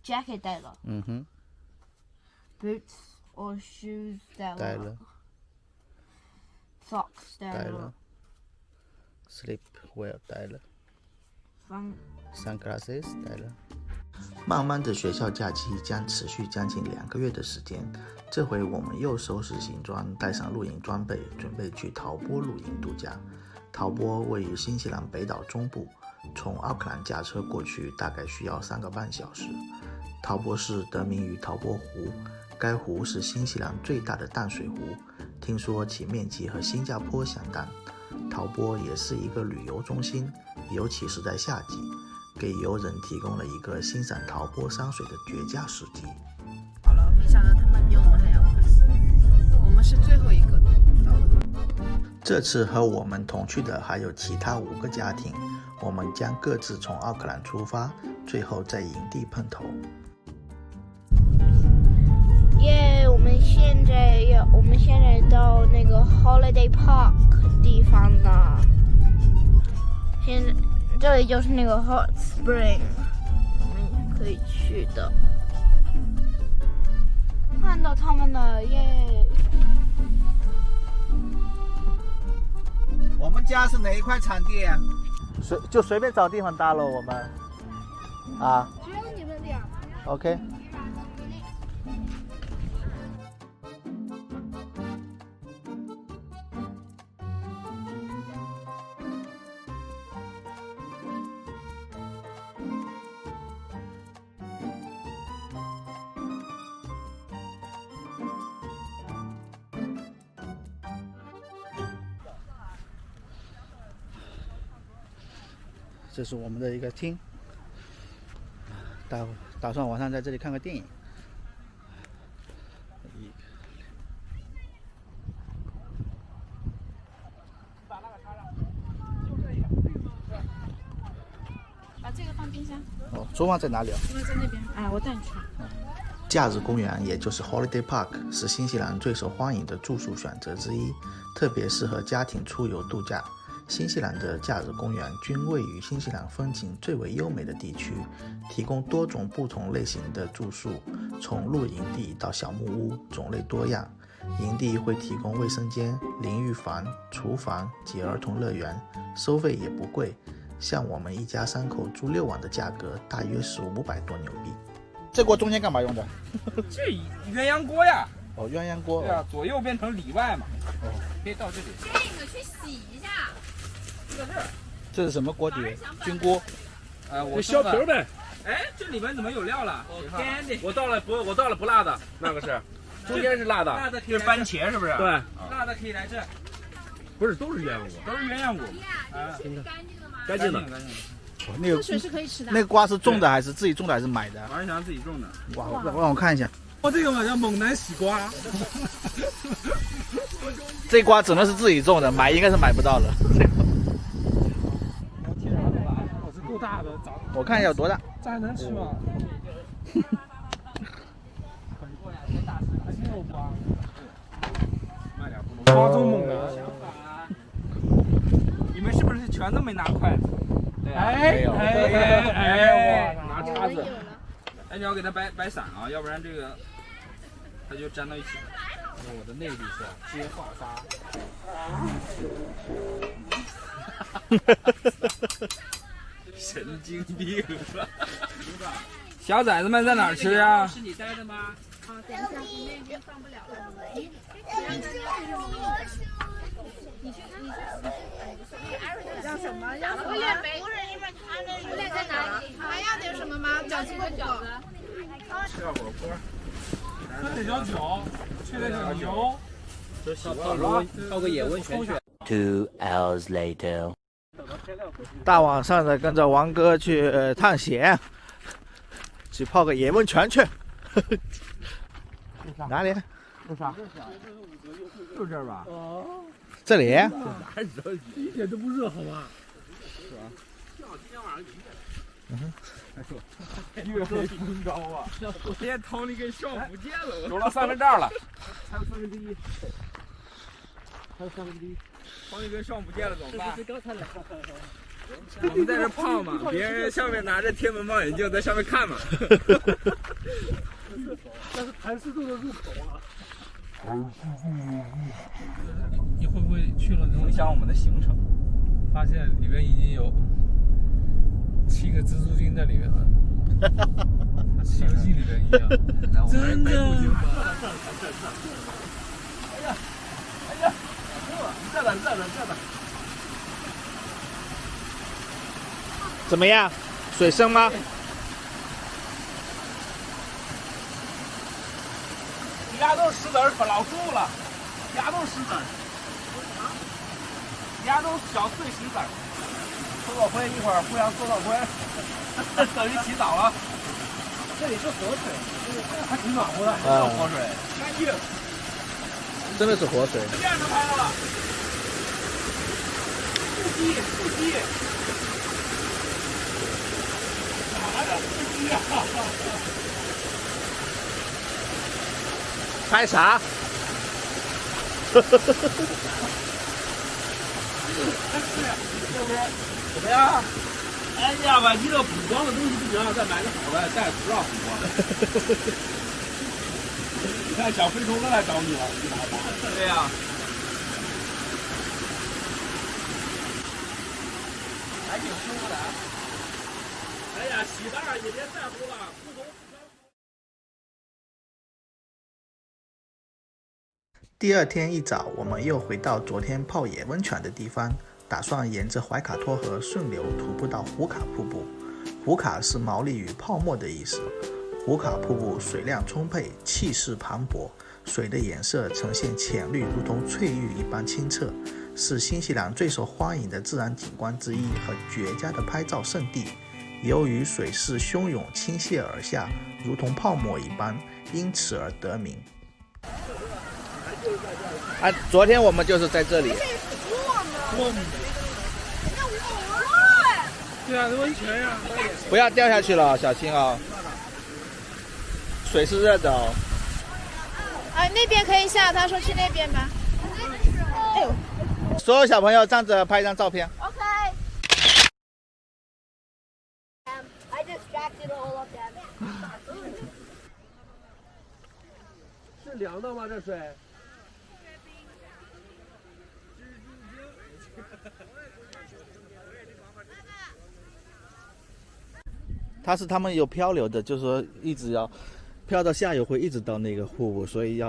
jacket 带了。Boots or shoes 带了。Socks 带了。Sleepwear 带了。Sunglasses 带了。慢慢的学校假期将持续将近2个月的时间，这回我们又收拾行装，带上露营装备，准备去陶波露营度假。陶波位于新西兰北岛中部，从奥克兰驾车过去大概需要3个半小时。陶波市得名于陶波湖，该湖是新西兰最大的淡水湖，听说其面积和新加坡相当。陶波也是一个旅游中心，尤其是在夏季，给游人提供了一个欣赏陶波山水的绝佳时机。好了，没想到他们比我们还要快，我们是最后一个到的。这次和我们同去的还有其他5个家庭，我们将各自从奥克兰出发，最后在营地碰头。我们现在到那个 Holiday Park 地方了。现在这里就是那个 Hot Spring， 我们可以去的。看到他们了耶！我们家是哪一块场地啊？就随便找地方搭了我们。啊。只有你们俩。OK。这是我们的一个厅，打算晚上在这里看个电影。把这个放冰箱。厨房在哪里啊？厨房在那边。我带你去。假日公园，也就是 Holiday Park， 是新西兰最受欢迎的住宿选择之一，特别适合家庭出游度假。新西兰的假日公园均位于新西兰风景最为优美的地区，提供多种不同类型的住宿，从露营地到小木屋，种类多样。营地会提供卫生间、淋浴房、厨房及儿童乐园，收费也不贵，像我们一家3口住6晚的价格，大约是500多纽币。这锅中间干嘛用的？这鸳鸯锅呀。鸳鸯锅。对啊，左右变成里外嘛。可以到这里。这个去洗一下。这是什么锅底？菌锅。我削皮呗。哎，这里面怎么有料了？干的。我倒了不辣的，那个是，中间是辣的。辣的就是番茄，是不是？对。辣的可以来这。不是，都是鸳鸯锅。都是鸳鸯锅。真的。干净的吗？干净的。那个水是可以吃的。那个瓜是种的还是自己种的还是买的？王仁祥自己种的。哇，让我看一下。这个嘛叫猛男西瓜。这瓜只能是自己种的，买应该是买不到的。我是够大的，我看一下有多大。这还能吃吗？瓜中猛男。你们是不是全都没拿筷子？哎，拿叉子。哎，你要给它摆散啊，要不然这个它就粘到一起了。我的内力是接话杀。神经病！小崽子们在哪儿吃啊？是你带的吗？等一下，那边放不了了。要什么？要什么？我俩在哪里？还要点什么吗？饺子不饺子？吃点火锅。喝点小酒，吹点小牛。泡个野温泉去。 2 hours later， 大晚上的跟着王哥去探险，去泡个野温泉去。哪里？为啥？就这儿吧。这里？哪热？一点都不热，好吧？是吧？今天晚上几点？月黑风高啊！我今天汤里给烧不见了，有了2/3了，还有1/3，还有1/3。汤里给烧不见了怎么办？我们在这泡嘛，别人上面拿着天文望远镜在上面看嘛。那是盘丝洞的入口啊。你会不会去了之后影响我们的行程？发现里面已经有7个蜘蛛精在里面了，《西游记》里面一样。真的？哎呀，热了！怎么样？水深吗？丫都石子儿可老住了，丫都石子儿，丫都小碎石子儿。搓搓灰，一会儿互相搓搓灰，等于洗澡了。这里是活水，还挺暖和的，是活水，干净，真的是活水。这样就拍到了，腹肌。哪来的腹肌啊？拍啥？怎么样？哎呀，把这个补光的东西不行，再买个好的，带不让补光。你看小飞虫都来找你了，你拿吧。对呀。还挺舒服的。哎呀，洗袋也别在乎了，不懂。第二天一早，我们又回到昨天泡野温泉的地方，打算沿着怀卡托河顺流徒步到胡卡瀑布。胡卡是毛利语泡沫的意思。胡卡瀑布水量充沛，气势磅礴，水的颜色呈现浅绿，如同翠玉一般清澈，是新西兰最受欢迎的自然景观之一和绝佳的拍照胜地。由于水势汹涌倾泻而下，如同泡沫一般，因此而得名。昨天我们就是在这里。对啊，温泉呀。不要掉下去了，小心哦。水是热的哦。那边可以下，他说去那边吧。哎呦，所有小朋友站着拍一张照片。OK. I distracted all of them. 是凉的吗？这水？他们有漂流的，就是说一直要漂到下游会一直到那个瀑布，所以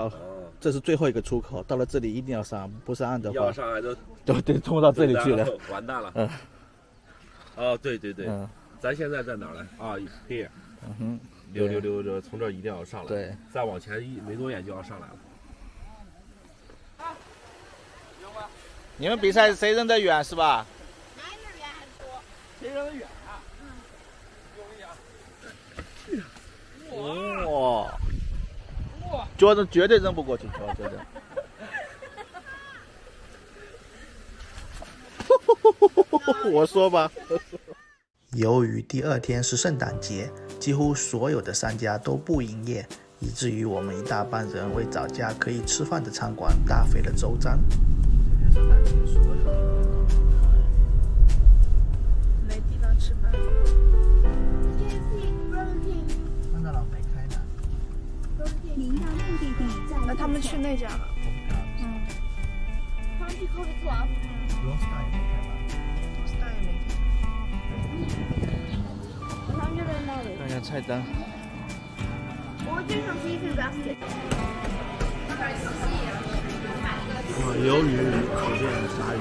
这是最后一个出口，到了这里一定要上，不上岸的话，要上来都得冲到这里去了，完蛋了。嗯。哦，对，嗯。咱现在在哪儿来？啊 ，here。溜着，从这儿一定要上来。对。再往前没多远就要上来了。你们比赛谁扔得远是吧？谁扔得远啊？哇！Jordan 绝对扔不过去，Jordan。我说吧。由于第二天是圣诞节，几乎所有的商家都不营业，以至于我们一大帮人为找家可以吃饭的餐馆大费了周章。圣诞节所有地方都没地方吃饭。看到了没开呢？您的目的地在。那他们去那家了。他们去 Cody Club。Rockstar 也没开吧 Rockstar 也没开。他们就在那里。看一下菜单。我就想 seafood basket。鱿鱼、烤面、炸鱼。